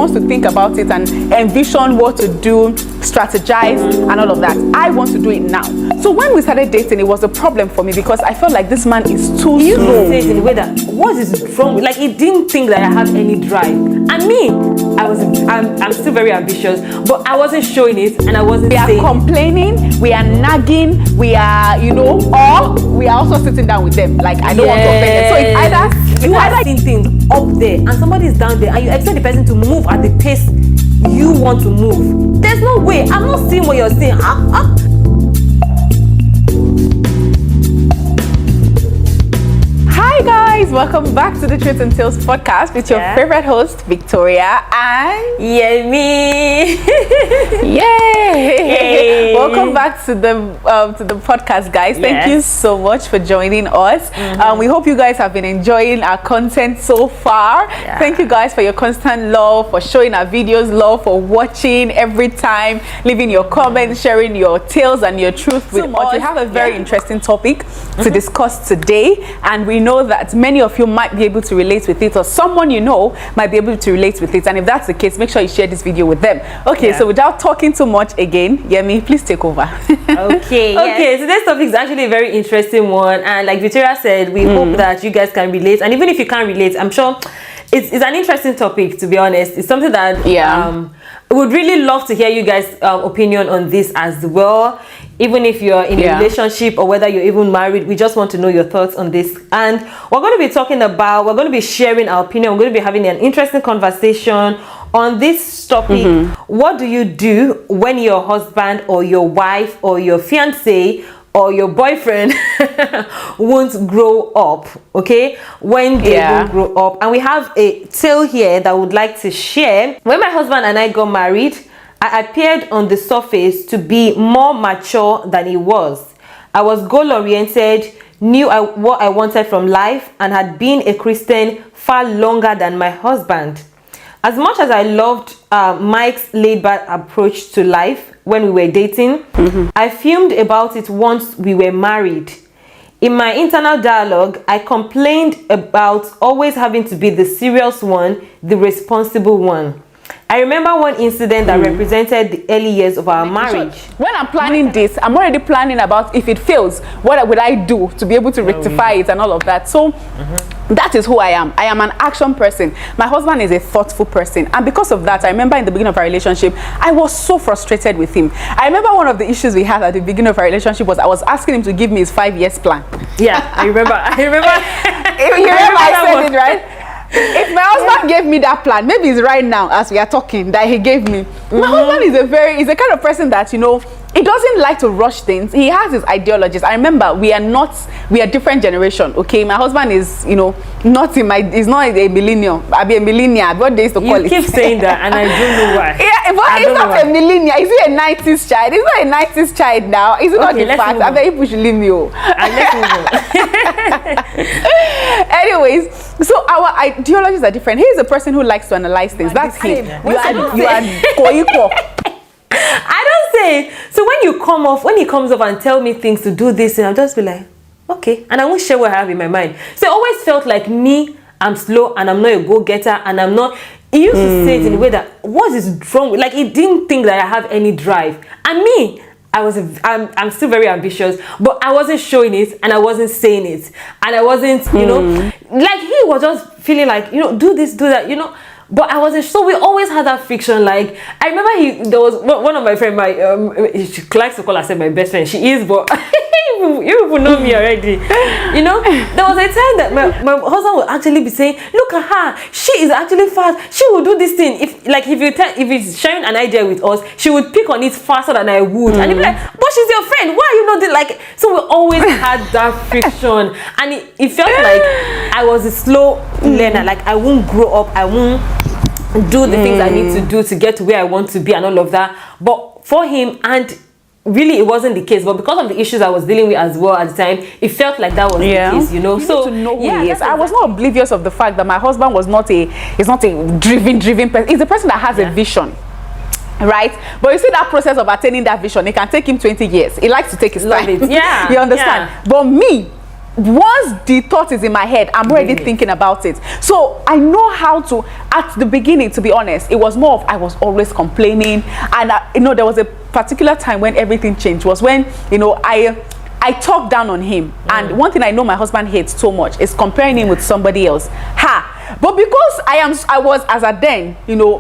wants to think about it and envision what to do, strategize, and all of that. I want to do it now. So when we started dating, it was a problem for me because I felt like this man is too He used slow. to say it in a way that, what is wrong with, like, he didn't think that I had any drive. And me, I'm still very ambitious, but I wasn't showing it, and I wasn't saying. We are complaining, we are nagging, we are, or we are also sitting down with them. Like, I don't want to offend them. So it's either you are seeing things up there, and somebody is down there, and you expect the person to move at the pace you want to move. There's no way. I'm not seeing what you're saying. Hi guys, welcome back to the Truthandtalespodcast with your favorite host Victoria and Yemi. Yay! Welcome back to the podcast, guys. Thank you so much for joining us. We hope you guys have been enjoying our content so far. Thank you guys for your constant love, for showing our videos love, for watching every time, leaving your comments, sharing your tales and your truth with us. We have a very interesting topic to discuss today, and we know that many of you might be able to relate with it, or someone you know might be able to relate with it. And if that's the case, make sure you share this video with them. Okay, so without talking too much again, Yemi, please take over. Okay, today's topic is actually a very interesting one, and like Victoria said, we hope that you guys can relate. And even if you can't relate, I'm sure it's an interesting topic, to be honest. It's something that I would really love to hear you guys' opinion on this as well. Even if you're in a relationship or whether you're even married, we just want to know your thoughts on this. And we're going to be we're going to be sharing our opinion. We're going to be having an interesting conversation on this topic. What do you do when your husband or your wife or your fiance or your boyfriend won't grow up? Okay, when they won't grow up. And we have a tale here that I would like to share. When my husband and I got married, I appeared on the surface to be more mature than he was. I was goal-oriented, knew what I wanted from life, and had been a Christian far longer than my husband. As much as I loved Mike's laid-back approach to life when we were dating, I fumed about it once we were married. In my internal dialogue, I complained about always having to be the serious one, the responsible one. I remember one incident that represented the early years of our marriage. When I'm planning this, I'm already planning about if it fails, what would I do to be able to rectify it and all of that. So that is who I am. I am an action person. My husband is a thoughtful person. And because of that, I remember in the beginning of our relationship, I was so frustrated with him. I remember one of the issues we had at the beginning of our relationship was I was asking him to give me his 5 years plan. Yeah, I remember. You remember I said it, right? If my husband gave me that plan, maybe it's right now as we are talking that he gave me. My husband is a kind of person that, he doesn't like to rush things. He has his ideologies. I remember we are different generation. Okay, my husband is, he's not a millennial. I'll be a millennial. What they used to call it. You keep saying that, and I don't know why. Yeah, but he's not a millennial. Is he a 90s child? He's not a 90s child now. Is it not the fact? I bet you should leave me. Let's move on. Anyways, so our ideologies are different. He's a person who likes to analyze things. That's him. You are co-equal. I don't say. So when he comes up and tell me things to do this, and I'll just be like, okay, and I won't share what I have in my mind. So I always felt like I'm slow and I'm not a go-getter, and I'm not. He used to say it in a way that, what is wrong with, like, he didn't think that I have any drive. And me, I'm still very ambitious, but I wasn't showing it, and I wasn't saying it, and I wasn't, like, he was just feeling like, do this, do that, But I wasn't. So we always had that friction. Like, I remember there was one of my friends, she likes to call herself my best friend. She is, but you people know me already. There was a time that my husband would actually be saying, look at her, she is actually fast. She will do this thing. If it's sharing an idea with us, she would pick on it faster than I would. And he'd be like, but she's your friend. Why are you not doing like? So we always had that friction, and it felt like I was a slow learner. Like, I won't grow up. I won't do the things I need to do to get to where I want to be and all of that. But for him, and really it wasn't the case, but because of the issues I was dealing with as well at the time, it felt like that was the case, You so need to know who he is. I was not oblivious of the fact that my husband was not a driven person. He's a person that has a vision. Right, but you see that process of attaining that vision, it can take him 20 years. He likes to take his time. Yeah, you understand? But me, once the thought is in my head, I'm already thinking about it. So I know how to, at the beginning, to be honest, it was more of I was always complaining. And there was a particular time when everything changed, was when, I talked down on him. And one thing I know my husband hates so much is comparing him with somebody else. But because I was, as a then,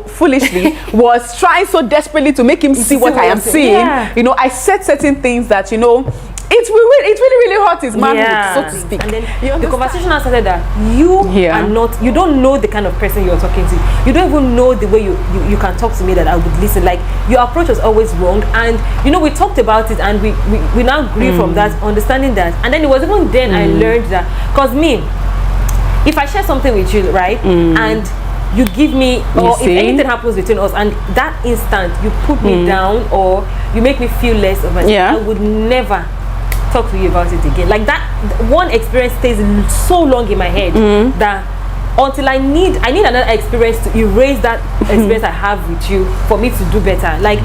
foolishly, was trying so desperately to make him see what I am seeing, I said certain things that, it really hurt his manhood, so to speak. And then the conversation started that you don't know the kind of person you're talking to. You don't even know the way you can talk to me that I would listen. Like, your approach was always wrong. And we talked about it, and we now grew from that, understanding that. And then it was even then I learned that, because if I share something with you, right, and you give me, or if anything happens between us, and that instant you put me down or you make me feel less of myself, I would never talk to you about it again. Like, that one experience stays so long in my head that until I need another experience to erase that experience I have with you for me to do better. Like,